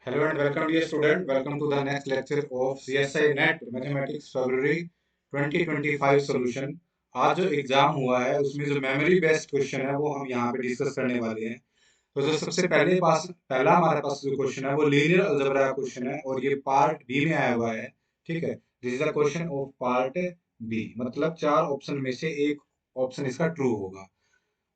Hello and welcome dear student. Welcome to the next lecture of CSI NET Mathematics February 2025 solution. आज जो exam हुआ है उसमें जो मेमोरी बेस्ड क्वेश्चन है वो हम यहाँ पे डिस्कस करने वाले हैं। तो जो सबसे पहला हमारे पास जो क्वेश्चन है वो लीनियर अलजेब्रा का क्वेश्चन है और ये पार्ट बी में आया हुआ है। ठीक है, this is the question of part B, मतलब चार ऑप्शन में से एक ऑप्शन इसका ट्रू होगा।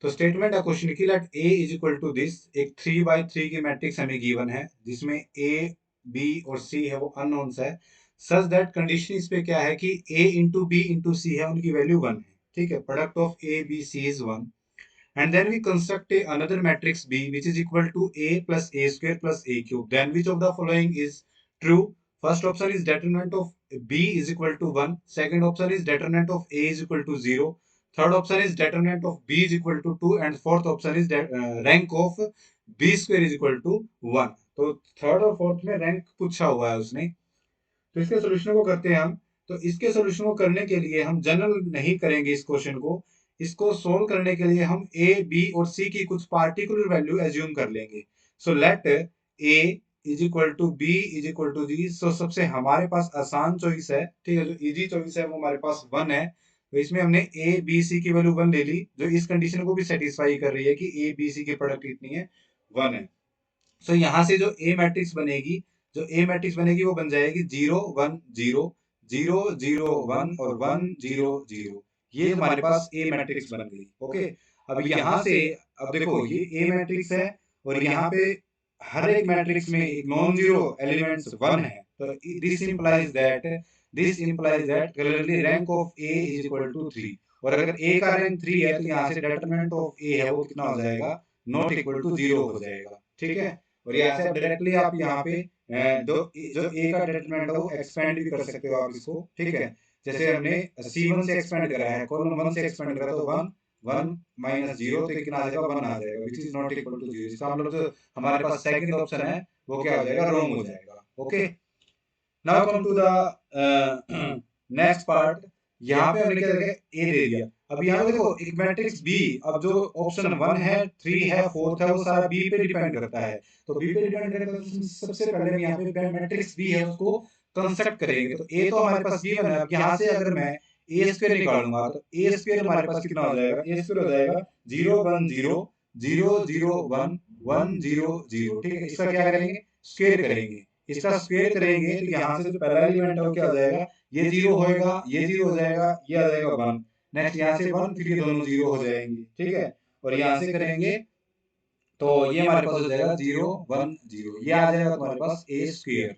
तो स्टेटमेंट है क्वेश्चन की, let A is equal to this, एक 3 by 3 की मैट्रिक्स हमें गिवन है जिसमें ए बी और सी है वो अननोन्स है। सच दैट कंडीशन इस पे क्या है कि A into B into C है, उनकी वैल्यू 1 है। ठीक है, product of A B C is 1 and then we construct another matrix B which is equal to a plus a square plus a cube. Then which of the following is true? First option is determinant of B is equal to 1. Second option is determinant of A is equal to 0. Third option is determinant of B is equal to 2 and fourth option is rank of B square is equal to 1. तो third और fourth में rank पूछा हुआ है उसने। तो इसके solution को करते हैं हम। तो इसके सोल्यूशन को करने के लिए हम जनरल नहीं करेंगे इस क्वेश्चन को। इसको सोल्व करने के लिए हम ए बी और सी की कुछ पार्टिकुलर वैल्यू एज्यूम कर लेंगे। So let A is equal to b is equal to g. So सबसे हमारे पास आसान चॉइस है, ठीक है, जो इजी चॉइस है वो हमारे पास 1 है। तो इसमें हमने ए बी सी की वैल्यू 1 ले ली, जो इस कंडीशन को भी सेटिस्फाई कर रही है कि ए बी सी की प्रोडक्ट कितनी है, 1 है। सो यहाँ से जो ए मैट्रिक्स बनेगी, वो बन जाएगी 0 1 0 0 0 1 और 1 0 0। ये हमारे पास ए मैट्रिक्स बन गई। ओके, अब यहाँ से अब देखो ये ए मैट्रिक्स है और यहाँ पे हर एक मैट्रिक्स में एक नॉन जीरो एलिमेंट्स 1 है। तो this implies that clearly rank of A is equal to 3। और अगर ए का रैंक 3 है तो यहाँ से डिटरमिनेंट ऑफ ए है वो कितना हो जाएगा, नॉट इक्वल टू 0 हो जाएगा। ठीक है, और यहाँ से डायरेक्टली आप यहाँ पे जो जो ए का डिटरमिनेंट है वो एक्सपेंड भी कर सकते हो आप इसको। ठीक है, जैसे हमने C1 से एक्सपेंड करा है, कॉलम 1 से एक्सपेंड करा तो 1 1 माइनस 0 तो कितना आ जाएगा, 1 आ जाएगा, which is not equal to 0। इसका मतलब जो हमारे पास सेकंड ऑप्शन है वो क्या हो जाएगा, रॉन्ग हो जाएगा। Okay, now come to the next part. यहाँ पे हमने क्या देखा, ए दे दिया। अब यहाँ पे देखो एक मैट्रिक्स बी, अब जो ऑप्शन 1 है 3 है 4 है वो सारा बी पे डिपेंड करता है। तो बी पे डिपेंड करता है तो सबसे पहले हम यहाँ पे मैट्रिक्स बी है उसको कंस्ट्रक्ट करेंगे। तो ए तो हमारे पास गिवन है। अब यहाँ से अगर मैं ए स्क्वायर निकालूंगा तो ए स्क्वायर हमारे पास कितना हो जाएगा, ए स्क्वायर हो जाएगा 0 1 0 0 0 1 1 0 0। ठीक है, इसका क्या करेंगे, स्क्वायर करेंगे। इसका स्क्वायर करेंगे तो यहाँ से जो पहला एलिमेंट है वो क्या हो जाएगा, ये 0 होएगा, ये 0 हो जाएगा, ये आ जाएगा 1। नेक्स्ट यहाँ से 1, फिर ये दोनों 0 हो जाएंगे। ठीक है, और यहाँ से करेंगे तो ये हमारे पास हो जाएगा 0 1 0, ये आ जाएगा तुम्हारे पास ए स्क्वायर।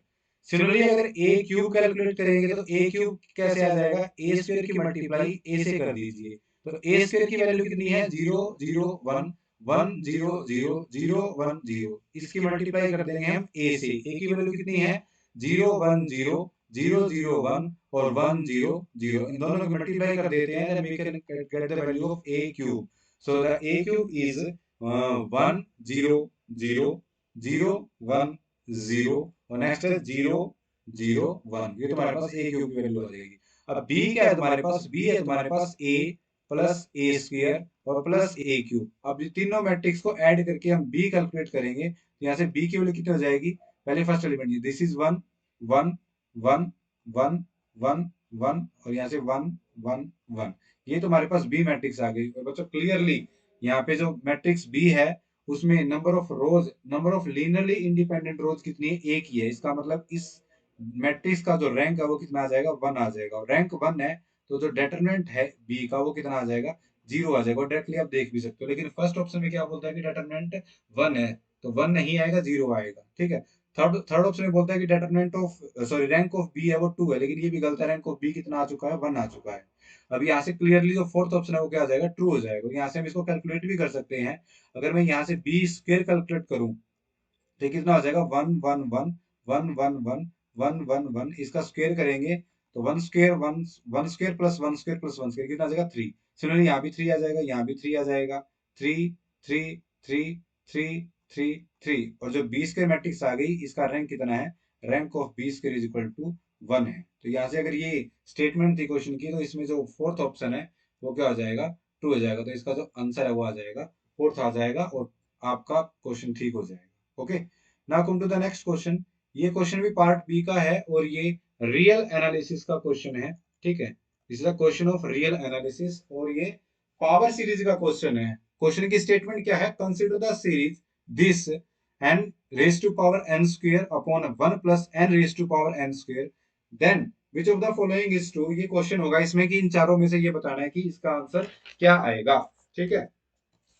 सिमिलरली अगर ए क्यूब कैलकुलेट करेंगे तो ए क्यूब कैसे आ जाएगा, ए स्क्वायर की मल्टीप्लाई ए से कर दीजिए। तो ए स्क्वायर की वैल्यू कितनी है, 0 0 1 1 0 0 0 1 0। इसकी मल्टीप्लाई कर देंगे हम ए से, ए की वैल्यू कितनी है 0 1 0 0 0 1 और 1 0 0। इन दोनों की मल्टीप्लाई कर देते हैं, then we can get the value of a cube. So the a cube is 1 0 0 0 1 0 और नेक्स्ट है 0 0 1। ये तुम्हारे पास ए क्यूब की वैल्यू आ जाएगी। अब बी क्या है तुम्हारे पास, बी है तुम्हारे पास ए प्लस ए स्क्वायर और प्लस ए क्यूब। अब ये तीनों मैट्रिक्स को ऐड करके हम बी कैलकुलेट करेंगे तो यहाँ से बी की वैल्यू कितनी हो जाएगी, पहले फर्स्ट एलिमेंट दिस इज 1 1 1 1 1 1 और यहाँ से 1 1 1। ये तुम्हारे पास बी मैट्रिक्स आ गई। और बच्चों क्लियरली यहाँ पे जो मैट्रिक्स बी है उसमें नंबर ऑफ लीनियरली इंडिपेंडेंट रोज कितनी है, एक ही है। इसका मतलब इस मैट्रिक्स का जो रैंक है वो कितना आ जाएगा, 1 आ जाएगा। और रैंक 1 है तो जो डिटरमिनेंट है बी का वो कितना आ जाएगा, 0 आ जाएगा। और डायरेक्टली आप देख भी सकते हो, लेकिन फर्स्ट ऑप्शन में क्या बोलता है कि डिटरमिनेंट 1 है तो 1 नहीं आएगा, 0 आएगा। ठीक है, थर्ड थर्ड ऑप्शन में बोलता है कि determinant of sorry rank of B है वो 2 है, लेकिन ये भी गलत है, रैंक ऑफ बी कितना आ चुका है, 1 आ चुका है। अब यहाँ से क्लियरली जो फोर्थ ऑप्शन है वो क्या आ जाएगा, ट्रू हो जाएगा। यहाँ से हम इसको कैलकुलेट भी कर सकते हैं। अगर मैं यहाँ से बी स्क्वायर कैलकुलेट करूं तो कितना हो जाएगा, 1 1 1 1 1 1 1 1 1। इसका स्क्वायर करेंगे तो 1 square 1 1 square plus 1 square plus 1 square कितना आ जाएगा, 3। सिमिलरली यहाँ भी 3 आ जाएगा, यहाँ भी 3 आ जाएगा, 3 3 3 3 3 3। और जो बी स्क्वायर मैट्रिक्स आ गई इसका रैंक कितना है, rank of B square is equal to 1 है। तो यहाँ से अगर ये स्टेटमेंट थी क्वेश्चन की तो इसमें जो फोर्थ ऑप्शन है वो क्या हो जाएगा, ट्रू हो जाएगा। तो इसका जो आंसर है वो आ जाएगा, फोर्थ आ जाएगा और आपका क्वेश्चन ठीक हो जाएगा। Okay, now come to the next question. ये क्वेश्चन भी पार्ट बी का है और ये रियल एनालिसिस का क्वेश्चन है, ठीक है। This is a question of real analysis और ये पावर सीरीज का क्वेश्चन है। क्वेश्चन की स्टेटमेंट क्या है? Consider the series this n raised to power n square upon 1 plus n raised to power n square, then which of the following is true। ये question होगा इसमें कि इन चारों में से ये बताना है कि इसका आंसर क्या आएगा, ठीक है।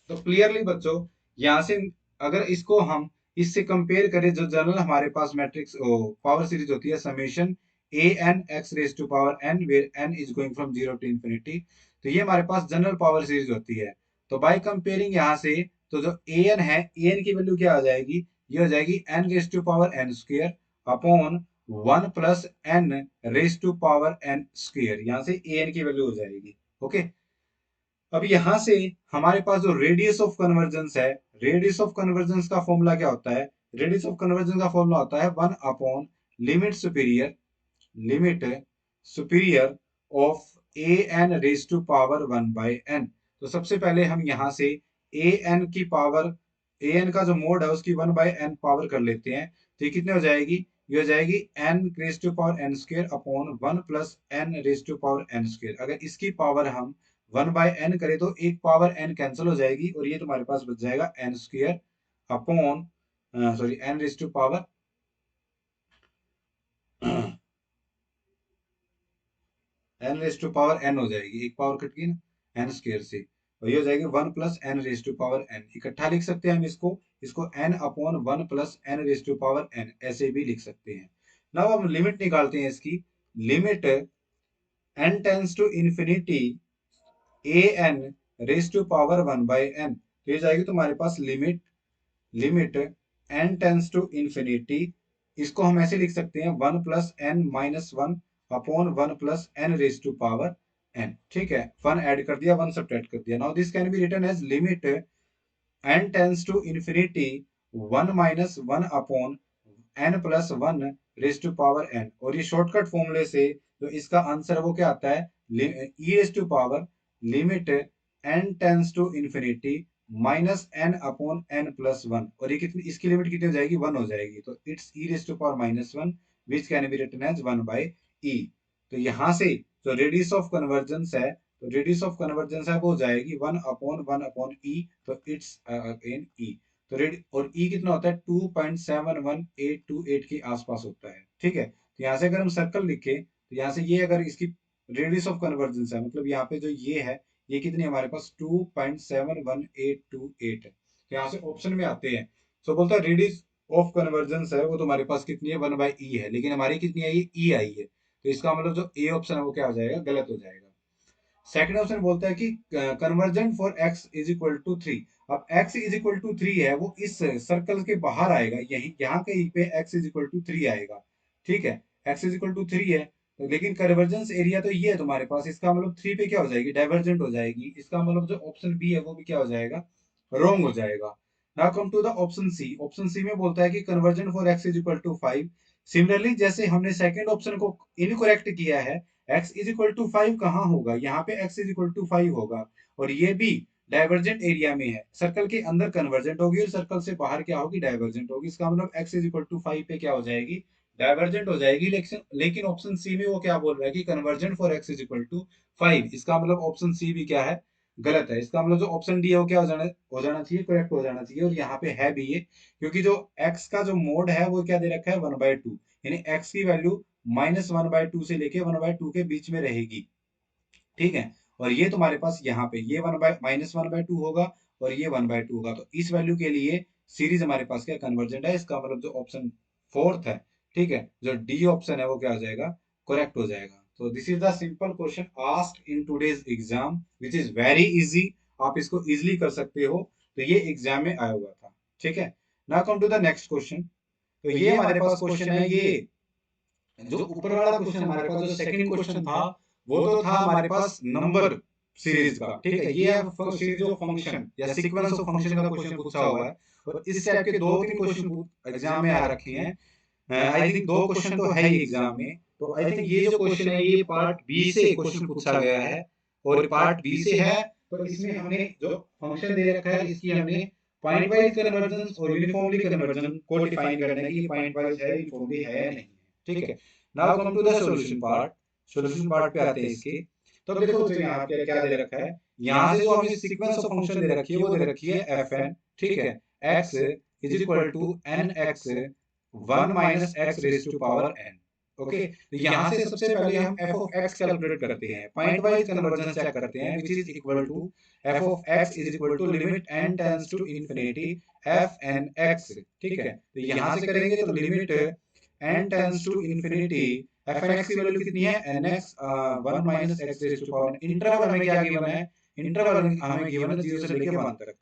तो क्लियरली बच्चों, यहां से अगर इसको हम इससे कंपेयर करें, जो जनरल हमारे पास मैट्रिक्स पावर सीरीज होती है summation A N X raise to power N where N is going from zero to infinity, तो ये हमारे पास जनरल पावर सीरीज होती है। तो बाय कंपेयरिंग यहां से, तो जो ए एन है, ए एन की वैल्यू क्या आ जाएगी? ये हो जाएगी N raise to power N square upon 1 plus N raise to power N square, यहां से ए एन की वैल्यू हो जाएगी। ओके, अब यहां से हमारे पास जो रेडियस ऑफ कन्वर्जेंस है, रेडियस ऑफ कन्वर्जेंस का फॉर्मूला क्या होता है? रेडियस ऑफ कन्वर्जेंस का फॉर्मूला होता है 1 upon limit superior of A N raise to power 1 by N. तो सबसे पहले हम यहां से ए एन की पावर, ए एन का जो मोड है उसकी 1 बाय एन पावर कर लेते हैं। तो ये कितने हो जाएगी? ये हो जाएगी N raise to power N square upon 1 plus N raise to power N square. अगर इसकी पावर हम 1 बाय एन करें तो एक पावर एन कैंसिल हो जाएगी और ये तुम्हारे पास बच जाएगा N square upon sorry N raise to power N raise to power N हो जाएगी, एक पावर कट गई ना एन स्क्र से, और ये हो जाएगी 1 plus N raise to power N. इकट्ठा लिख सकते हैं हम इसको N upon 1 plus N raise to power N ऐसे भी लिख सकते हैं। नाउ हम लिमिट निकालते हैं इसकी। Limit N tends to infinity a N raise to power 1 by N, तो ये जाएगी तुम्हारे पास limit N tends to infinity, इसको हम ऐसे लिख सकते हैं 1 plus n minus 1 upon 1 plus N raise to power n, ठीक है। 1 ऐड कर दिया, 1 सब्ट्रैक्ट कर दिया। Now this can be written as limit N tends to infinity 1 minus 1 upon N plus 1 raise to power N, और ये shortcut फॉर्मूले से जो इसका आंसर वो क्या आता है? E raise to power limit N tends to infinity minus n upon N plus 1, और ये कितनी, इसकी लिमिट कितनी हो जाएगी? 1 हो जाएगी। तो it's e raise to power minus 1 which can be written as 1 by e. तो यहां से जो रेडियस ऑफ कन्वर्जेंस है, तो रेडियस ऑफ कन्वर्जेंस है वो हो जाएगी 1 अपॉन ई, तो इट्स अगेन ई। तो रेड और ई कितना होता है? 2.71828 के आसपास होता है, ठीक है। तो यहाँ से अगर हम सर्कल लिखे, तो यहाँ से ये अगर इसकी रेडियस ऑफ कन्वर्जेंस है, मतलब यहाँ पे जो ये है, ये कितनी हमारे पास 2.71828 है। तो यहाँ से ऑप्शन में आते हैं, तो बोलता है रेडियस ऑफ कन्वर्जेंस है वो तुम्हारे पास कितनी है? 1 बाई ई है, लेकिन हमारी कितनी आई है? ई आई है। तो इसका मतलब जो ए ऑप्शन है वो क्या हो जाएगा? गलत हो जाएगा। सेकंड ऑप्शन बोलता है कि convergent for x is equal to 3। अब x इज इक्वल टू 3 है, वो इस सर्कल के बाहर आएगा, यही यहाँ कहीं पे x इज इक्वल टू 3 आएगा, ठीक है। x इज इक्वल टू 3 है, तो लेकिन कन्वर्जेंस एरिया तो ये है तुम्हारे पास, इसका मतलब 3 पे क्या हो जाएगी? डाइवर्जेंट हो जाएगी। इसका मतलब जो ऑप्शन बी है वो भी क्या हो जाएगा? रॉन्ग हो जाएगा। Now come to the option C. Option C में बोलता है कि convergent for x is equal to 5। Similarly जैसे हमने सेकंड ऑप्शन को इनकरेक्ट किया है, x इज इक्वल टू 5 कहाँ होगा? यहाँ पे x इज इक्वल टू 5 होगा, और ये भी डाइवर्जेंट एरिया में है। सर्कल के अंदर कन्वर्जेंट होगी और सर्कल से बाहर क्या होगी? डाइवर्जेंट होगी। इसका मतलब x इज इक्वल टू 5 पे क्या हो जाएगी? डाइवर्जेंट हो जाएगी। लेकिन ऑप्शन सी में वो क्या बोल रहा है कि convergent for x is equal to 5। इसका मतलब ऑप्शन सी भी क्या है? गलत है। इसका मतलब जो ऑप्शन डी है वो क्या हो जाना चाहिए? करेक्ट हो जाना चाहिए। और यहाँ पे है भी ये, क्योंकि जो x का जो मोड है वो क्या दे रखा है? 1/2, यानी x की वैल्यू -1/2 से लेके 1/2 के बीच में रहेगी, ठीक है। और ये तुम्हारे पास यहाँ पे ये -1/2 होगा और ये 1/2 होगा, तो इस वैल्यू के लिए सीरीज हमारे पास क्या कन्वर्जेंट है। इसका मतलब जो ऑप्शन फोर्थ है, ठीक है, जो डी ऑप्शन है वो क्या हो जाएगा? करेक्ट हो जाएगा। तो this is the simple question asked in today's exam which is very easy. आप इसको इजिली कर सकते हो, तो ये एग्जाम में आया हुआ था, ठीक है। Now come to the next question. तो ये हमारे पास क्वेश्चन है, ये जो ऊपर वाला क्वेश्चन हमारे पास जो सेकंड क्वेश्चन था वो तो था हमारे पास नंबर सीरीज का, ठीक है। ये है सीरीज ऑफ फंक्शन या सीक्वेंस ऑफ फंक्शन का क्वेश्चन पूछा हुआ है, और इस टाइप के 2-3 क्वेश्चन एग्जाम में आ रखे हैं। आई थिंक 2 क्वेश्चन तो है ही एग्जाम में। तो आई थिंक ये जो क्वेश्चन है ये पार्ट बी से क्वेश्चन पूछा गया है, और पार्ट बी से है, तो इसमें हमने जो फंक्शन दे रखा है इसकी हमने पॉइंट वाइज कन्वर्जन और यूनिफॉर्मली कन्वर्जन को डिफाइन करने की पॉइंट वाइज है, यूनिफॉर्मली है या नहीं है, ठीक है। Now come to the solution part. Solution part पे आते हैं इसके। तो अब देखो तो यहाँ पे क्या दे रखा है, यहाँ से जो हमें सीक्वेंस ऑफ फंक्शन दे रखी है वो दे रखी है fn, ठीक है, x is equal to nx 1 minus x raise to power n। Okay, तो यहाँ से सबसे पहले हम f ऑफ x कैलकुलेट करते हैं, पॉइंट वाइज कन्वर्जन चेक करते हैं, which is equal to f of x is equal to limit n tends to infinity f n x, ठीक है। तो यहाँ से करेंगे तो limit n tends to infinity f n x की वैल्यू कितनी है, nx 1 minus x raise to power, interval हमें क्या गिवन है, इंटरवल हमें गिवन है 0 से लेके 1 तक।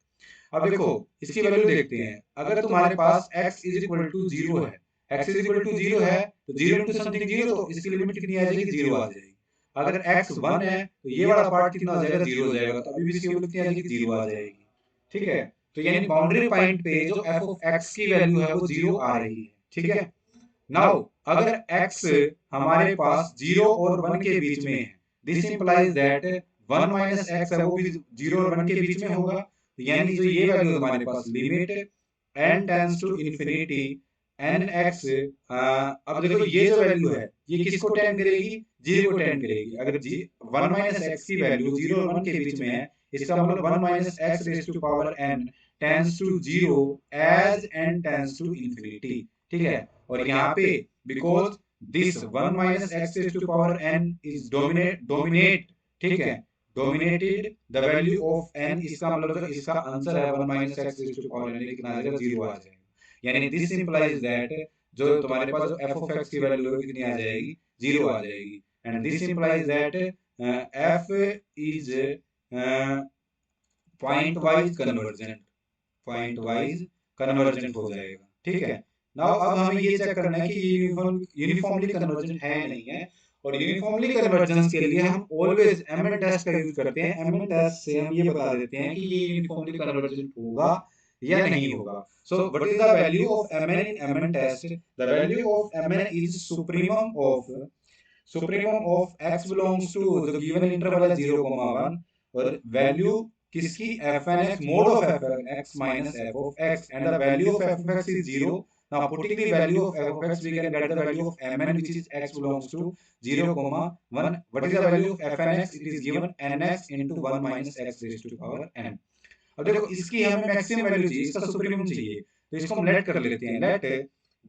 अब देखो इसकी वैल्यू देखते हैं, अगर तुम्हारे पास x इज इक्वल टू 0 है, x इज इक्वल टू 0 है तो 0 इंटू समथिंग 0, तो इसकी लिमिट कितनी आ जाएगी, 0 आ जाएगी। अगर x 1 है तो ये वाला पार्ट कितना हो जाएगा, 0 हो जाएगा, तो अभी भी इसकी वैल्यू कितनी आ जाएगी, 0 आ जाएगी, ठीक है। तो यानी बाउंड्री पॉइंट पे जो f ऑफ x की वैल्यू है वो 0 आ रही है, ठीक है। नाउ अगर x हमारे पास 0 और 1 के बीच में है, this implies that 1 minus x है वो भी 0 और 1 के बीच में होगा, तो यानी जो ये वैल्यू हमारे पास limit n tends to infinity nx, अब देखो ये जो वैल्यू है ये किसको टेंड करेगी, 0 को टेंड करेगी। अगर 1 माइनस x की वैल्यू 0 और 1 के बीच में है, इसका मतलब 1 minus x raise to power n tends to 0 as n tends to infinity, ठीक है। और यहाँ पे because this 1 minus x raise to power n is dominate, ठीक है, dominated the value of n, इसका मतलब इसका आंसर है 1 minus x raise to power n, लेकिन आ जाएगा 0 आ जाएगा। यानी दिस इंप्लाइज दैट जो तुम्हारे पास जो f ऑफ x की वैल्यू है कितनी आ जाएगी, 0 आ जाएगी। And this implies that f is point wise convergent, point wise convergent हो जाएगा, ठीक है। नाउ अब हमें ये चेक करना है कि ये यूनिफॉर्मली कन्वर्जेंट है या नहीं है। और यूनिफॉर्मली कन्वर्जेंस के लिए हम ऑलवेज एमएन टेस्ट का यूज करते हैं। एमएन टेस्ट से हम ये बता देते हैं कि ये यूनिफॉर्मली कन्वर्जेंट होगा या नहीं होगा। So what is the value of MN in MN test, the value of MN is supremum of x belongs to जो गिवन इंटरवल है 0,1, और वैल्यू किसकी, fnx mod of fnx minus f of x, and the value of f of x is 0. Now putting the value of f of x, we can get the value of mn, which is x belongs to 0,1. What is the value of fnx? It is given nx into 1 minus x raised to power n. अब देखो इसकी हमें maximum value चाहिए, इसका supremum चाहिए, तो इसको हम लेट कर लेते हैं। Let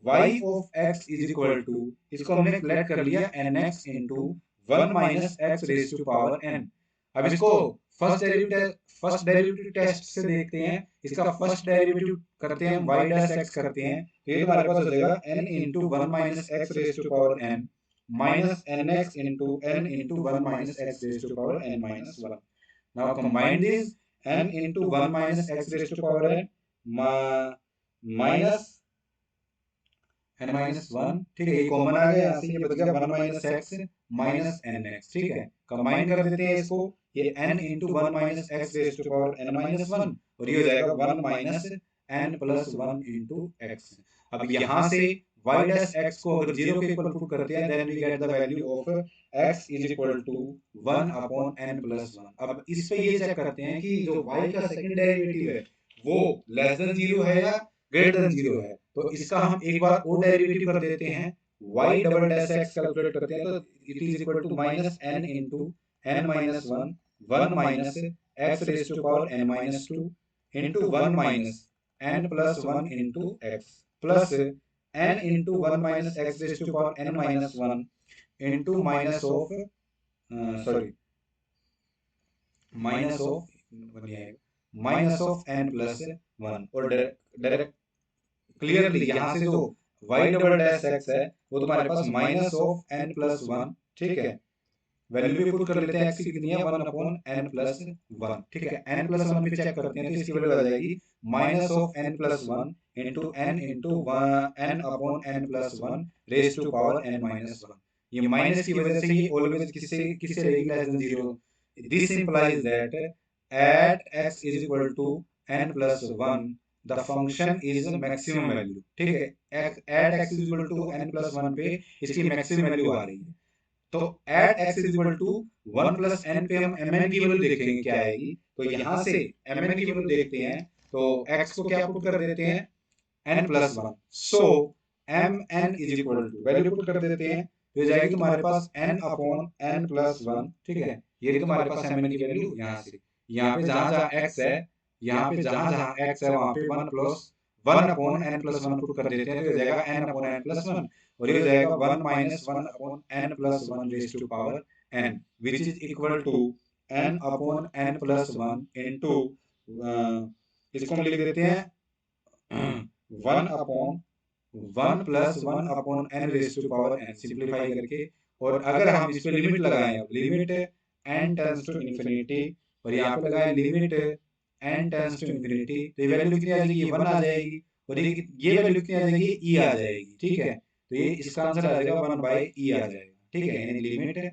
y of x is equal to, इसको हमने लेट कर लिया nx into 1 minus x raised to power n। अब इसको फर्स्ट डेरिवेटिव टेस्ट से देखते हैं, इसका फर्स्ट डेरिवेटिव करते हैं y डैश x करते हैं, तो ये हमारे पास हो जाएगा n into 1 minus x raised to power n minus nx into n into 1 minus x raised to power n minus 1। Now combine this, n into 1 minus x raised to power n minus n minus 1, ठीक है, ये common आ गया, यहाँ से ये बच गया 1 minus x minus nx, ठीक है। कंबाइन कर देते हैं इसको, ये n into 1 minus x raised to power n minus 1, और ये हो जाएगा 1 minus n plus 1 into x। अब यहाँ से y dash x को अगर 0 के इक्वल पुट करते हैं, then we get the value of x is equal to 1 upon n plus 1। अब इस पे ये चेक करते हैं कि जो y का सेकंड डेरिवेटिव है वो लेस देन 0 है या ग्रेटर देन 0 है। तो इसका हम एक बार और डेरिवेटिव कर देते हैं, y double dash x calculate करते हैं, तो it is equal to minus n into n minus 1 1 minus x raise to power n minus 2 into 1 minus n plus 1 into x plus n into 1 minus x raise to power n minus 1 into minus of sorry minus of minus of n plus 1। और direct clearly यहाँ से जो y double dash x है वो तुम्हारे पास minus of n plus 1, ठीक है, value भी पुट कर लेते हैं, x की कितनी है 1 अपॉन n प्लस 1, ठीक है। n प्लस 1 पे चेक करते हैं तो इसकी वैल्यू आ जाएगी minus of n plus 1 into n upon n plus 1 raise to power n minus 1। ये माइनस की वजह से ये ऑलवेज किससे किससे रहेगी, less than 0। This implies that at x is equal to n plus 1 the function is maximum value, ठीक है। At x is equal to n plus 1 पे इसकी मैक्सिमम वैल्यू आ रही है, तो at x is equal to 1 plus n पे हम mn की वैल्यू देखेंगे क्या आएगी। तो यहाँ से mn की वैल्यू देखते हैं, तो x को क्या पुट कर देते हैं, n+1, so mn is equal to, value put कर देते हैं तो ये जाएगी तुम्हारे पास n/n+1, ठीक है। ये रही तुम्हारे पास mn की वैल्यू यहाँ से, यहाँ पे जहां जहां x है, यहाँ पे जहां जहां x है वहां पे 1/n+1 पुट कर देते हैं तो ये जाएगा n/n+1, और ये हो जाएगा 1 - 1/n+1 raise to power n, which is equal to n/n+1 into, इसको हम लिख देते हैं 1/1 raise to power n, simplify करके। और अगर हम इस पे लिमिट लगाएं, अब limit n tends to infinity, और यहाँ पे लगाएं limit n tends to infinity, तो ये वैल्यू कितनी आ जाएगी, ये 1 आ जाएगी, और ये वैल्यू कितनी आ जाएगी, e आ जाएगी, ठीक है। तो ये इसका आंसर आ जाएगा 1/e आ जाएगा, ठीक है। यानी limit n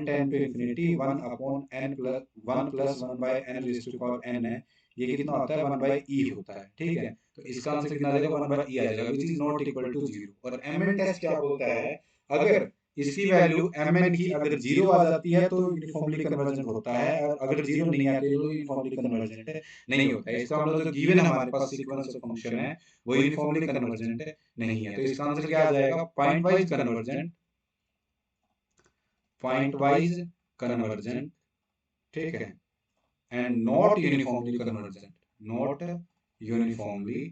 tend to infinity 1/n+1 raise to power n है, ये कितना होता है 1/e होता है, ठीक है। तो इसका आंसर कितना आ जाएगा 1/e आ जाएगा, which is not equal to 0। और mn टेस्ट क्या बोलता है, अगर इसकी वैल्यू mn की अगर 0 आ जाती है तो यूनिफॉर्मली कन्वर्जेंट होता है, और अगर 0 नहीं आती है तो यूनिफॉर्मली कन्वर्जेंट नहीं होता है। इसका मतलब जो गिवन हमारे पास सीक्वेंस ऑफ फंक्शन है वो यूनिफॉर्मली कन्वर्जेंट नहीं है। तो इसका आंसर क्या आ जाएगा, point wise convergent, point wise convergent, ठीक है, and not uniformly convergent, not uniformly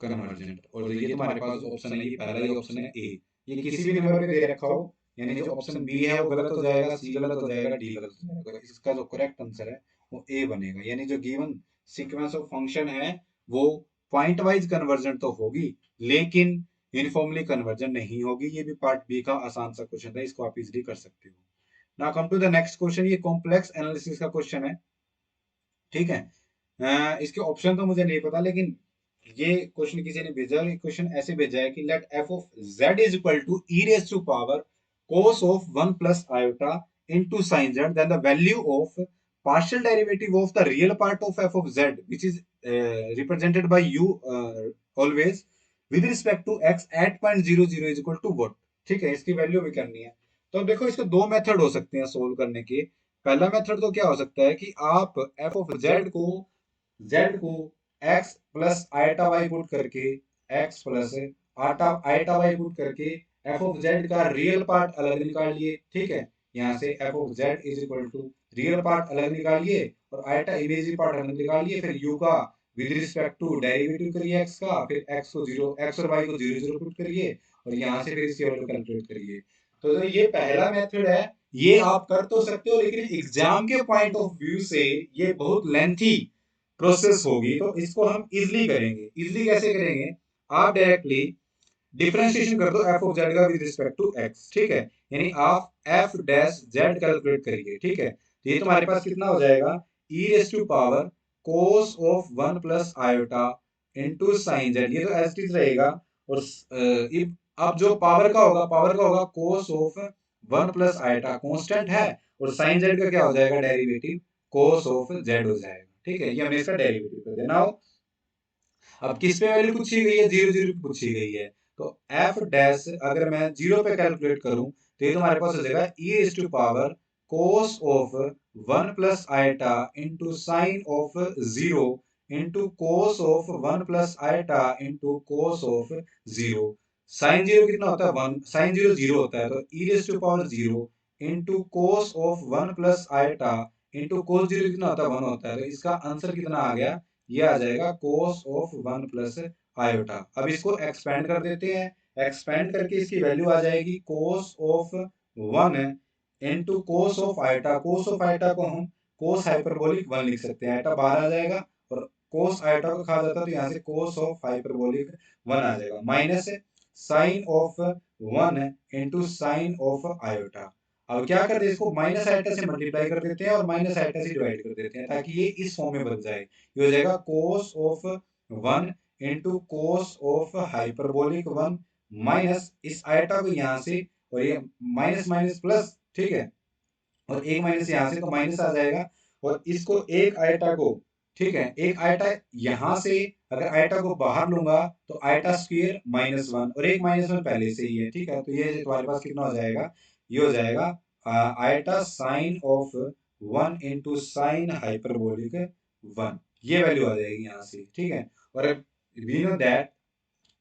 convergent. और ये तुम्हारे पास ऑप्शन है, ये पहला ही ऑप्शन है ए, ये किसी भी नंबर पे दे रखा हो, यानी जो ऑप्शन बी है वो गलत हो जाएगा, सी गलत हो जाएगा, डी गलत हो जाएगा, तो इसका जो करेक्ट आंसर है वो ए बनेगा। यानी जो गिवन सीक्वेंस ऑफ फंक्शन है वो पॉइंट वाइज कन्वर्जेंट तो होगी लेकिन यूनिफॉर्मली कन्वर्जेंट नहीं होगी। ये भी पार्ट बी का आसान सा क्वेश्चन था, इसको आप इजीली कर सकते हो। Now come to the next question, ये कॉम्प्लेक्स एनालिसिस का क्वेश्चन है, ठीक है। इसके ऑप्शन तो मुझे नहीं पता, लेकिन ये क्वेश्चन किसी ने भेजा, ये क्वेश्चन ऐसे भेजा है कि let f of z is equal to e raise to power cos of 1 plus iota into sin z, then the value of partial derivative of the real part of f of z which is represented by u always with respect to x at point 00 is equal to what, ठीक है। इसकी value भी करनी है। तो अब देखो इसके दो मेथड हो सकते हैं सोल्व करने के। पहला मेथड तो क्या हो सकता है कि आप f ऑफ z को x plus iota y put करके, x प्लस आटा आयटा वाई पुट करके f ऑफ z का रियल पार्ट अलग निकालिए, ठीक है। यहाँ से f of z is equal to real part अलग निकालिए और आयटा इमेजिनरी पार्ट अलग निकालिए, फिर u का विद रिस्पेक्ट टू डेरिवेटिव करिए x का, फिर x को 0, x और y को 0 0 पुट करिए और यहाँ से फिर इसकी वैल्यू कैलकुलेट करिए। तो जो ये पहला मेथड है ये आप कर तो सकते हो, लेकिन एग्जाम के पॉइंट ऑफ व्यू से ये बहुत लेंथी प्रोसेस होगी, तो इसको हम इजिली करेंगे। इजिली कैसे करेंगे, आप डायरेक्टली डिफरेंशिएशन कर दो f ऑफ z का विद रिस्पेक्ट टू x, ठीक है। यानी आप f डैश z कैलकुलेट करिए, ठीक है। तो ये तुम्हारे पास कितना हो जाएगा, e raise to power cos of 1 plus iota into sin z, ये तो एज इट इज रहेगा। और अब जो पावर का होगा cos of 1 plus iota constant है, और sin z का क्या हो जाएगा, डेरिवेटिव cos ऑफ z हो जाएगा, ठीक है। ये हमने इसका डेरिवेटिव कर दिया। नाउ अब किस पे वैल्यू पूछी गई है, 0 0 पे पूछी गई है, तो f डैश अगर मैं 0 पे कैलकुलेट करूं तो ये तुम्हारे पास हो जाएगा e raise to power cos of 1 plus iota into sin of 0 into cos of 1 plus iota into cos of 0। sin 0 कितना होता है 1, sin 0 0 होता है, तो e raise to power 0 into cos of 1 plus iota into cos 0 कितना होता है 1 होता है, तो इसका आंसर कितना आ गया, ये आ जाएगा cos ऑफ 1 प्लस आयोटा। अब इसको एक्सपेंड कर देते हैं, एक्सपेंड करके इसकी वैल्यू आ जाएगी cos of 1 into cos of iota. cos of iota को हम cos हाइपरबोलिक 1 लिख सकते हैं, आयोटा बाहर आ जाएगा और cos आयोटा को खा जाता तो यहाँ से cos ऑफ हाइपरबोलिक 1 आ जाएगा, minus sin of 1 into sin of iota. अब क्या करते हैं, इसको माइनस आइटा से मल्टीप्लाई कर देते हैं और माइनस आइटा से डिवाइड कर देते हैं ताकि ये इस फॉर्म में बन जाए। ये हो जाएगा cos of 1 into cos of hyperbolic 1 minus इस आइटा को यहाँ से, और ये माइनस माइनस प्लस, ठीक है, और एक माइनस यहाँ से तो माइनस आ जाएगा, और इसको एक आइटा को, ठीक है, एक आइटा यहाँ से अगर आइटा को बाहर लूंगा तो आइटा स्क्वायर -1 और एक -1 पहले से ही है, ठीक है। तो ये तुम्हारे पास कितना हो जाएगा, ये हो जाएगा iota sine of 1 into sine hyperbolic 1, ये वैल्यू आ जाएगी यहाँ से, ठीक है। और we know that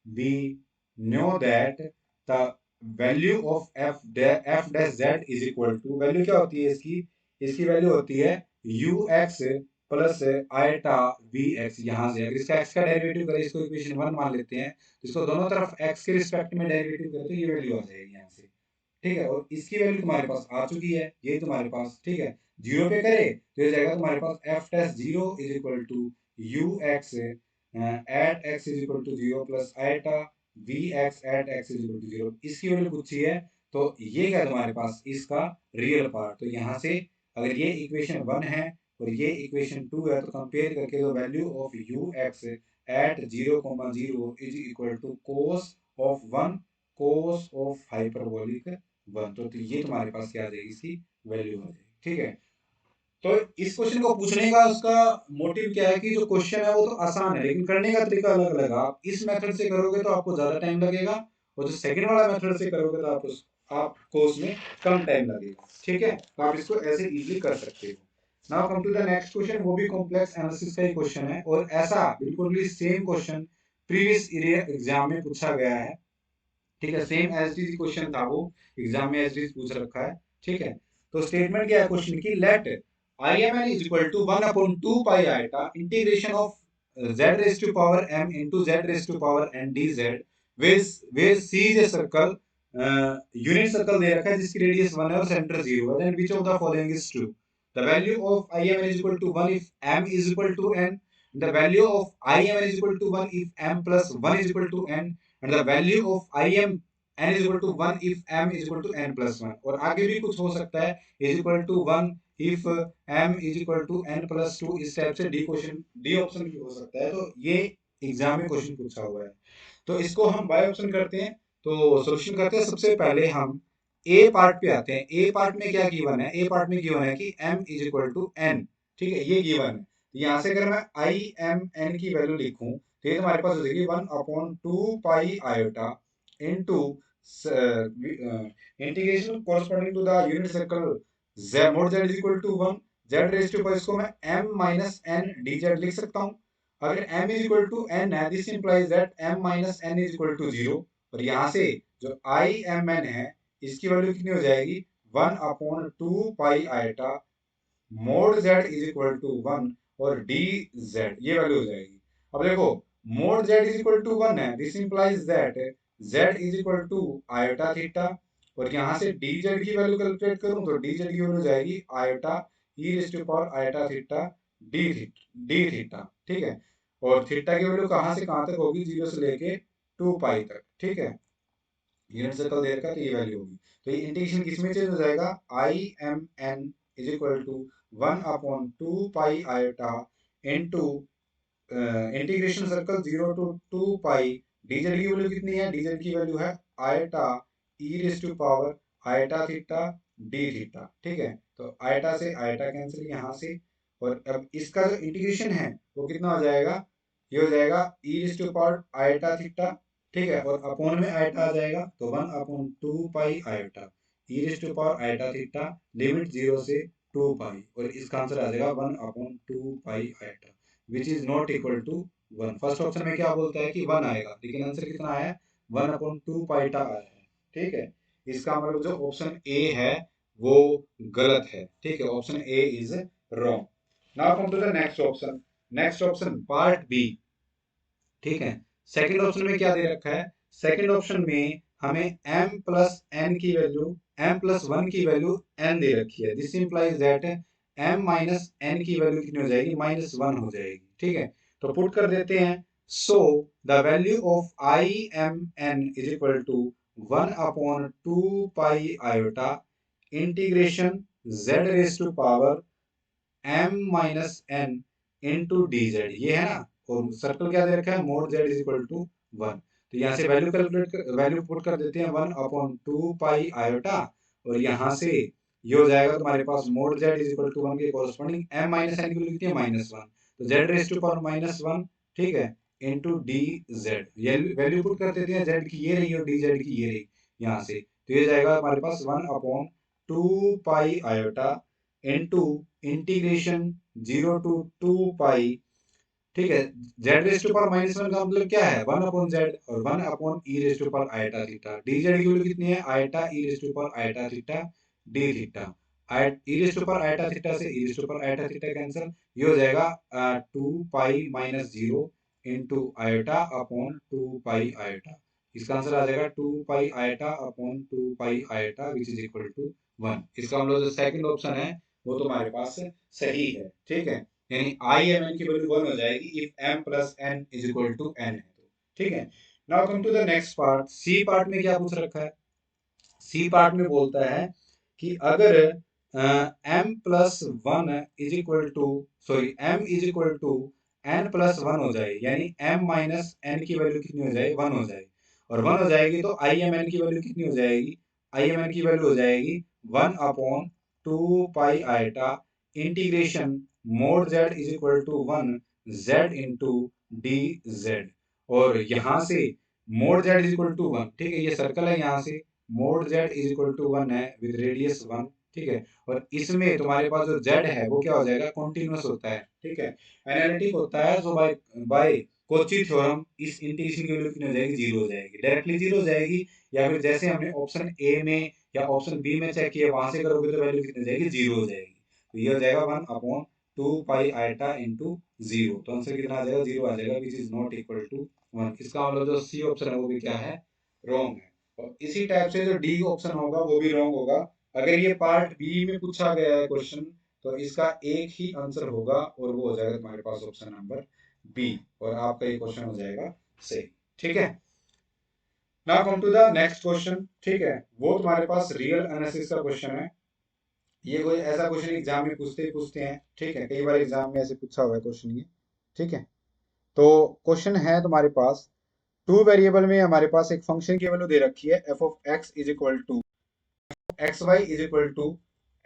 we know that the value of f dash z is equal to, value क्या होती है इसकी, इसकी वैल्यू होती है ux plus iota v x. यहाँ से अगर इसका x का डेरिवेटिव करें, इसको इक्वेशन 1 मान लेते हैं, तो इसको दोनों तरफ x के रिस्पेक्ट में डेरिवेटिव करें तो ये वैल्यू आ जाएगी यहाँ से, ठीक है। और इसकी वैल्यू तुम्हारे पास आ चुकी है, ये तुम्हारे पास, ठीक है। जीरो पे करे तो ये जाएगा तुम्हारे पास f test zero is equal to u x at x is equal to zero plus iota v x at x is equal to zero. इसकी वैल्यू पूछी है, तो ये क्या तुम्हारे पास इसका रियल पार्ट। तो यहाँ से अगर ये इक्वेशन 1 है और ये इक्वेशन 2 है, तो कंपेयर करके तो value of u x at 0,0 is equal to cos of 1 cos of hyperbolic 1। तो ये तुम्हारे पास क्या आ जाएगी, इसकी वैल्यू आ जाएगी, ठीक है। तो इस क्वेश्चन को पूछने का उसका मोटिव क्या है कि जो क्वेश्चन है वो तो आसान है, लेकिन करने का तरीका अलग अलग है। आप इस मेथड से करोगे तो आपको ज्यादा टाइम लगेगा, और जो सेकंड वाला मेथड से करोगे तो आपको उसमें कम टाइम लगेगा, ठीक है। तो आप इसको ऐसे इजीली कर सकते हो। Now come to the next question, वो भी कॉम्प्लेक्स एनालिसिस का ही क्वेश्चन है, और ऐसा बिल्कुल भी same question previous year exam में पूछा गया है, ठीक है। Same as it is question था वो, एग्जाम में एज इट इज पूछ रखा है, ठीक है। तो स्टेटमेंट क्या है क्वेश्चन की, let I m n is equal to 1/2 pi iota integration of z raise to power m into z raise to power n dz where c is a circle, unit circle दे रखा है जिसकी radius 1 है और center 0 है, then which of the following is true. The value of I m n is equal to 1 if m is equal to n, the value of im n is equal to 1 if m plus 1 is equal to n, and the value of im n is equal to 1 if m is equal to n plus 1। और आगे भी कुछ हो सकता है, is equal to 1 if m is equal to n plus 2, इस type से D option भी हो सकता है। तो ये एग्जाम में क्वेश्चन पूछा हुआ है, तो इसको हम बाय ऑप्शन करते हैं। तो सॉल्यूशन करते हैं, सबसे पहले हम ए पार्ट पे आते हैं। ए पार्ट में क्या गिवन है, ए पार्ट में गिवन है कि m is equal to n, ठीक है, ये गिवन है। यहाँ से अगर मैं आई एम एन की वैल्यू लिखूं तो ये तुम्हारे पास हो जाएगी 1/2 pi iota into integration corresponding to the unit circle z mod z is equal to 1 z raise to pi, इसको मैं m माइनस n dz लिख सकता हूँ। अगर m is equal to n है, this implies that m minus n is equal to 0। और यहाँ से जो आई एम एन है इसकी वैल्यू कितनी हो जाएगी, 1/2 pi iota mod z is equal to 1 और डी जेड, ये वैल्यू हो जाएगी। अब देखो mod z is equal to 1 है, this implies that z is equal to iota theta, और यहाँ से डी जेड की वैल्यू कैलकुलेट करूं तो डी जेड की वैल्यू हो जाएगी iota e raise to power iota theta d theta, ठीक है। और थीटा की वैल्यू कहाँ से कहाँ तक होगी, 0 से लेके 2 पाई तक, ठीक है। यूनिट सर्कल दे रखा है तो ये वैल्यू होगी। तो ये इंटीग्रेशन किसमें चेंज हो जाएगा, I m n is equal to 1/2 pi iota into integration circle 0 to 2 pi dz की वैल्यू कितनी है, dz की वैल्यू है iota e raise to power iota theta d theta, ठीक है। तो आयोटा से आयोटा कैंसिल यहाँ से, और अब इसका जो इंटीग्रेशन है वो कितना हो जाएगा, ये हो जाएगा e raise to power iota theta, ठीक है। और अपॉन में आयोटा आ जाएगा तो 1/2 pi iota e raise to power iota theta limit 0 से 2 पाई, और इसका आंसर आ जाएगा 1/2 pi iota which is not equal to 1। First option में क्या बोलता है कि 1 आएगा, लेकिन आंसर कितना आया है, 1/2 पाईटा आया है, ठीक है। इसका मतलब जो ऑप्शन ए है वो गलत है, ठीक है, option A is wrong. Now come to the next option, next option part B, ठीक है। सेकंड ऑप्शन में क्या दे रखा है, सेकंड ऑप्शन में हमें m प्लस n की वैल्यू m प्लस 1 की वैल्यू n दे रखी है, this implies that m minus n की वैल्यू कितनी हो जाएगी, -1 हो जाएगी, ठीक है। तो पुट कर देते हैं, so the value of I m n is equal to 1/2 pi iota integration z raise to power m minus n into d z, ये है ना। और सर्कल क्या दे रखा है, mod z is equal to 1। तो यहाँ से वैल्यू कैलकुलेट कर वैल्यू पुट कर देते हैं 1/2 पाई आयोटा, और यहाँ से ये हो जाएगा तुम्हारे पास mod z is equal to 1 के कॉरस्पॉन्डिंग m माइनस n की वैल्यू कितनी है, -1, तो z रेज टू पावर -1, ठीक है, into d Z. Value put कर देते हैं, z की ये रही और डी जेड की ये रही यहाँ से, तो ये जाएगा हमारे पास 1/2 pi iota into integration 0 to 2 pi ठीक है। Z raise to power minus one का मतलब क्या है, वन अपॉन जेड और one upon e raise to power iota theta. D z की वैल्यू कितनी है, iota e raise to power iota theta d theta. E raise to power iota theta से e raise to power iota theta cancel, ये हो जाएगा 2 pi - 0 into iota upon 2 pi iota. इसका answer आ जाएगा 2 pi iota upon 2 pi iota which is equal to 1। इसका मतलब जो सेकंड ऑप्शन है वो तुम्हारे पास सही है। ठीक है, यानी आई एम एन की वैल्यू 1 हो जाएगी if m plus n is equal to n है तो। ठीक है, now come to the next part. C part में क्या पूछ रखा है, सी पार्ट में बोलता है कि अगर m plus one is equal to, sorry m is equal to n plus one हो जाए, यानी m माइनस n की वैल्यू कितनी हो जाए, 1 हो जाए, और 1 हो जाएगी तो आई एम एन की वैल्यू कितनी हो जाएगी, आई एम एन की वैल्यू हो जाएगी 1 upon 2 pi iota integration mod z is equal to 1 z into d z. और यहां से mod z is equal to 1, ठीक है, ये सर्कल है, यहाँ से mod z is equal to 1 है विद रेडियस 1। ठीक है, और इसमें तुम्हारे पास जो z है वो क्या हो जाएगा, कॉन्टिन्यूअस होता है। ठीक है, एनालिटिक होता है, तो बाय बाय कोची थ्योरम इस इंटीग्रेशन की वैल्यू कितनी हो जाएगी, 0 हो जाएगी, डायरेक्टली 0 हो जाएगी, या फिर जैसे हमने ऑप्शन ए में या ऑप्शन बी में चेक किया वहां से करोगे तो वैल्यू कितनी हो जाएगी, 0 हो जाएगी। तो ये हो जाएगा 1 अपॉन 2 पाई आयटा इंटू 0। तो आंसर कितना आ जाएगा, 0 आ जाएगा which is not equal to 1। इसका मतलब जो सी ऑप्शन है वो भी क्या है, रॉन्ग है। और इसी टाइप से जो डी ऑप्शन होगा वो भी रॉन्ग होगा। अगर ये पार्ट बी में पूछा गया है क्वेश्चन तो इसका एक ही आंसर होगा और वो हो जाएगा तुम्हारे पास ऑप्शन नंबर बी, और आपका ये क्वेश्चन हो जाएगा सही। ठीक है, now come to the next question. ठीक है, वो तुम्हारे पास रियल एनालिसिस का क्वेश्चन है। ये कोई ऐसा क्वेश्चन एग्जाम में पूछते ही पूछते हैं। ठीक है, कई बार एग्जाम में ऐसे पूछा हुआ है क्वेश्चन ये। ठीक है, तो क्वेश्चन है तुम्हारे पास, टू वेरिएबल में हमारे पास एक फंक्शन की वैल्यू दे रखी है f of x is equal to x y is equal to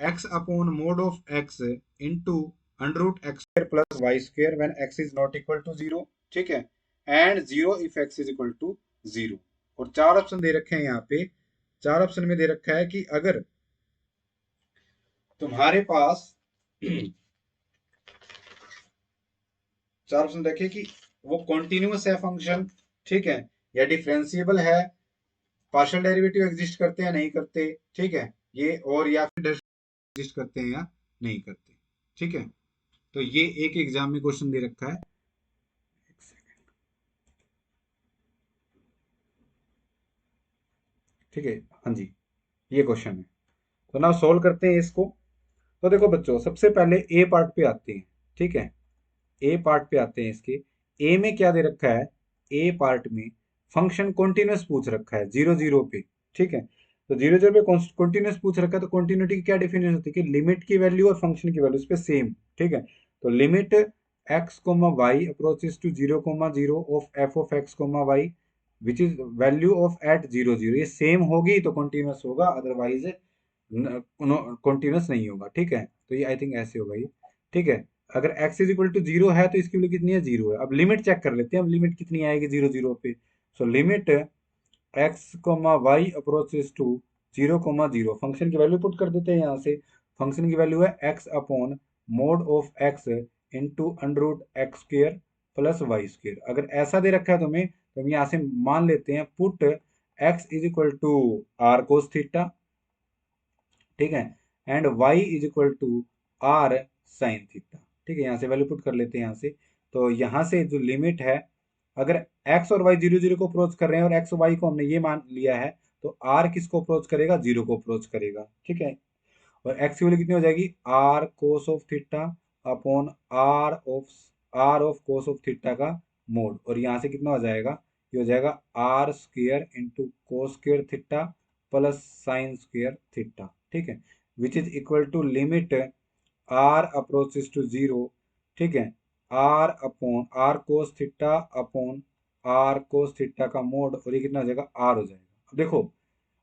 x upon mod of x into under root x square plus y square when x is not equal to 0। ठीक है, and 0 if x is equal to 0। और चार option दे रखे हैं यहाँ पे। चार option में दे रखा है कि अगर तुम्हारे पास चार ऑप्शन देखे कि वो कॉन्टिन्यूअस है फंक्शन, ठीक है, या डिफरेंशिएबल है, पार्शियल डेरिवेटिव एग्जिस्ट करते हैं नहीं करते, ठीक है, ये, और या फिर एग्जिस्ट करते हैं या नहीं करते। ठीक है, तो ये एक एग्जाम में क्वेश्चन दे रखा है। ठीक है, हाँ जी, ये क्वेश्चन है, तो ना सॉल्व करते हैं इसको। तो देखो बच्चों, सबसे पहले ए पार्ट पे आते हैं। ठीक है, ए पार्ट पे आते हैं इसके। ए में क्या दे रखा है, ए पार्ट में फंक्शन कॉन्टिन्यूअस पूछ रखा है 0 0 पे। ठीक है, तो 0 0 पे कॉन्टिन्यूअस पूछ रखा है, तो कॉन्टिन्यूटी की क्या डेफिनेशन होती है कि लिमिट की वैल्यू और फंक्शन की वैल्यू इस पे सेम। ठीक है, तो limit x comma y approaches to 0 0 of f of x comma y which is value of at 0 0, ये सेम होगी तो कॉन्टिन्यूअस होगा, अदरवाइज कॉन्टिन्यूअस नहीं होगा। ठीक है, तो ये आई थिंक ऐसे होगा ये। ठीक है, अगर x इज इक्वल टू 0 है तो इसकी वैल्यू कितनी है, 0 है। अब लिमिट चेक कर लेते हैं, अब लिमिट कितनी आएगी 0 0 पे। So limit x comma y approaches to 0 0, function की वैल्यू पुट कर देते हैं यहाँ से। फंक्शन की वैल्यू है x upon mod of x into under root x square plus y square. अगर ऐसा दे रखा है तुम्हें तो हम यहाँ से मान लेते हैं put x is equal to r cos theta, ठीक है, and y is equal to r sine theta. ठीक है, यहाँ से वैल्यू पुट कर लेते हैं यहाँ से। तो यहाँ से जो लिमिट है, अगर x और y 0 0 को अप्रोच कर रहे हैं और x और y को हमने ये मान लिया है, तो r किसको अप्रोच करेगा, 0 को अप्रोच करेगा। ठीक है, और x की वैल्यू कितनी हो जाएगी, r cos of theta upon r of cos of theta का मोड, और यहाँ से कितना हो जाएगा, ये हो जाएगा r square into cos square theta plus sine square theta. ठीक है, which is equal to limit r approaches to 0। ठीक है, r upon r cos theta upon r cos theta का मोड, और ये कितना हो जाएगा, आर हो जाएगा। अब देखो,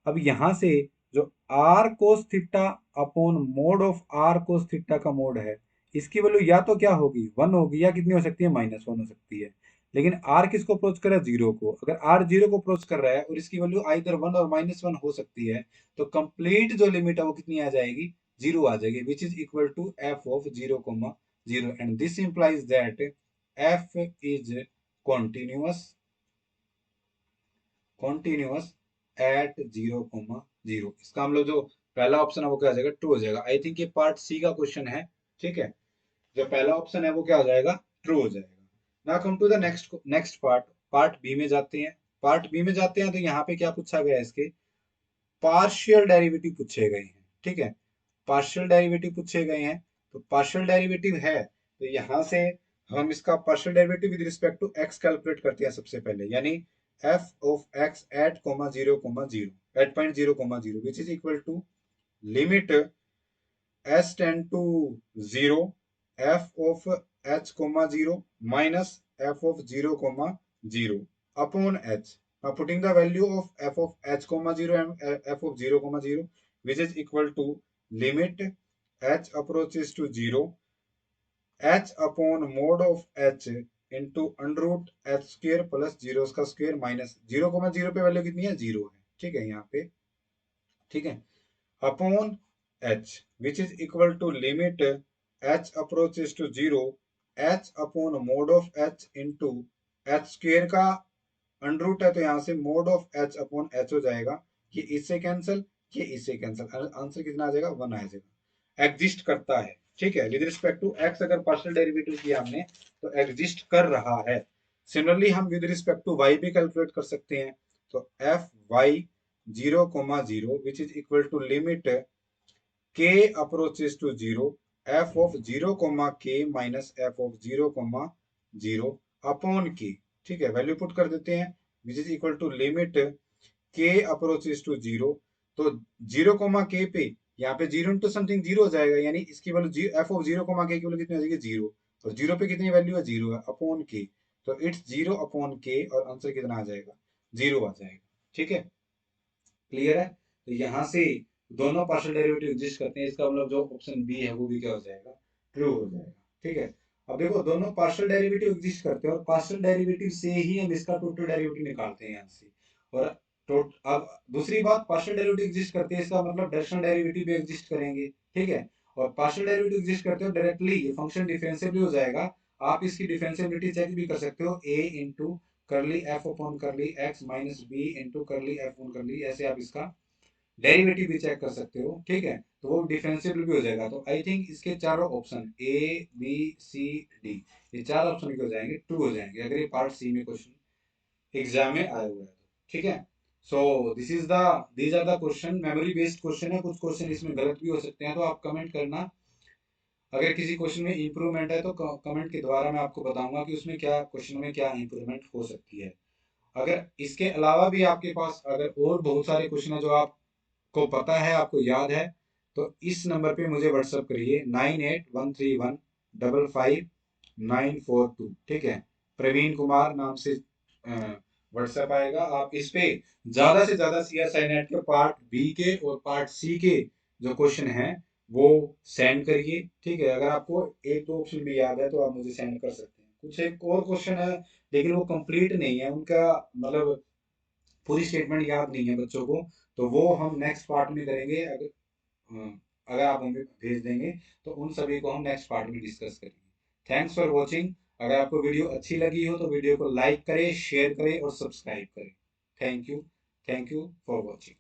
अब यहां से जो r cos theta upon mod of r cos theta का मोड है, इसकी वैल्यू या तो क्या होगी, 1 होगी, या कितनी हो सकती है, -1 हो सकती है। लेकिन आर किसको अप्रोच कर रहा है, 0 को। अगर आर 0 को अप्रोच कर रहा है और इसकी वैल्यू आइदर 1 और -1 हो सकती है, तो कंप्लीट जो लिमिट है वो कितनी आ जाएगी, 0 आ जाएगी, which is equal to f of 0 0। And this implies that f is continuous at 0,0। इसका हम लोग जो पहला ऑप्शन है वो क्या हो जाएगा, ट्रू हो जाएगा। आई थिंक ये पार्ट सी का क्वेश्चन है, ठीक है। जो पहला ऑप्शन है वो क्या हो जाएगा, ट्रू हो जाएगा। Now come to the next part. Part B में जाते हैं। तो यहाँ पे क्या पूछा गया है, इसके पार्शियल डेरिवेटिव पूछे गए हैं, ठीक है। पार्शियल डेरिवेटिव पूछे गए हैं, तो पार्शियल डेरिवेटिव है तो यहाँ से हम इसका partial derivative with respect to x calculate करते हैं सबसे पहले, यानी f of x at comma zero comma zero at point zero comma zero which is equal to limit s ten to zero f of h comma zero minus f of zero comma zero upon h. Now putting the value of f of h comma 0 and f of 0 comma 0 which is equal to limit h approaches to 0 h upon mod of h into under root h square plus 0 का square minus 0,0 पे value कितनी है, 0 है, ठीक है यहाँ पे, ठीक है, upon h which is equal to limit h approaches to 0 h upon mod of h into h square का अंडर रूट है तो यहाँ से mode of H upon H हो जाएगा। ये इससे कैंसिल, ये इससे कैंसिल, आंसर कितना आ जाएगा, 1 आ जाएगा। एग्जिस्ट करता है, ठीक है, विद रिस्पेक्ट टू एक्स अगर पार्शियल डेरिवेटिव किया हमने तो एग्जिस्ट कर रहा है। सिमिलरली हम विद रिस्पेक्ट टू वाई भी कैलकुलेट कर सकते हैं। तो f y 0,0 which is equal to limit k approaches to 0 f of 0, k minus f of 0,0 upon के, ठीक है, वैल्यू पुट कर देते हैं which is equal to limit k approaches to 0। तो 0, के पे यहाँ पे 0 इंटू समथिंग 0 हो जाएगा, यानी इसकी वैल्यू एफ ऑफ 0, के की वैल्यू कितनी हो जाएगी, 0। और 0 पे कितनी वैल्यू है, 0 है, अपॉन के, तो इट्स 0 अपॉन के और आंसर कितना आ जाएगा, 0 आ जाएगा, ठीक है, क्लियर है। तो यहाँ से दोनों पार्शियल डेरिवेटिव एग्जिस्ट करते हैं, इसका मतलब जो ऑप्शन बी है वो भी क्या हो जाएगा, ट्रू हो जाएगा, ठीक है। अब देखो दोनों पार्शियल डेरिवेटिव एग्जिस्ट करते हैं और पार्शियल डेरिवेटिव से ही हम इसका टोटल डेरिवेटिव निकालते हैं यहाँ से। और अब दूसरी बात, पार्शियल डेरिवेटिव एग्जिस्ट करते हैं इसका मतलब डायरेक्शनल डेरिवेटिव भी एग्जिस्ट करेंगे, ठीक है। और पार्शियल डेरिवेटिव एग्जिस्ट करते हो डायरेक्टली ये फंक्शन डिफरेंशिएबल हो जाएगा। आप इसकी डिफरेंशिएबिलिटी चेक भी कर सकते हो, a इंटू करली एफ अपॉन करली एक्स माइनस बी इंटू करली एफ अपॉन करली, ऐसे आप इसका डेरिवेटिव भी चेक कर सकते हो, ठीक है। तो वो डिफरेंशिएबल भी हो जाएगा। तो आई थिंक इसके चारों option A B C D, ये चार ऑप्शन हो जाएंगे, ट्रू हो जाएंगे अगर ये पार्ट सी में क्वेश्चन एग्जाम में आया हुआ है, ठीक है। So these are the question, memory based question है, कुछ क्वेश्चन इसमें गलत भी हो सकते हैं, तो आप कमेंट करना। अगर किसी क्वेश्चन में इंप्रूवमेंट है तो कमेंट के द्वारा मैं आपको बताऊंगा कि उसमें क्या क्वेश्चन में क्या इंप्रूवमेंट हो सकती है। अगर इसके अलावा भी आपके पास अगर और बहुत सारे क्वेश्चन है जो आपको पता है, आपको याद है, तो इस नंबर पे मुझे व्हाट्सअप करिए 9813155942, ठीक है। प्रवीण कुमार नाम से व्हाट्सएप आएगा, आप इस पे ज्यादा से ज्यादा सीएसआई नेट के पार्ट बी के और पार्ट सी के जो क्वेश्चन हैं वो सेंड करिए, ठीक है। अगर आपको एक दो ऑप्शन भी याद है तो आप मुझे सेंड कर सकते हैं। कुछ एक और क्वेश्चन है लेकिन वो कंप्लीट नहीं है, उनका मतलब पूरी स्टेटमेंट याद नहीं है बच्चों को, तो वो हम नेक्स्ट पार्ट में करेंगे। अगर आप हमें भेज देंगे तो उन सभी को हम नेक्स्ट पार्ट में डिस्कस करेंगे। Thanks for watching. अगर आपको वीडियो अच्छी लगी हो तो वीडियो को लाइक करें, शेयर करें और सब्सक्राइब करें। Thank you for watching.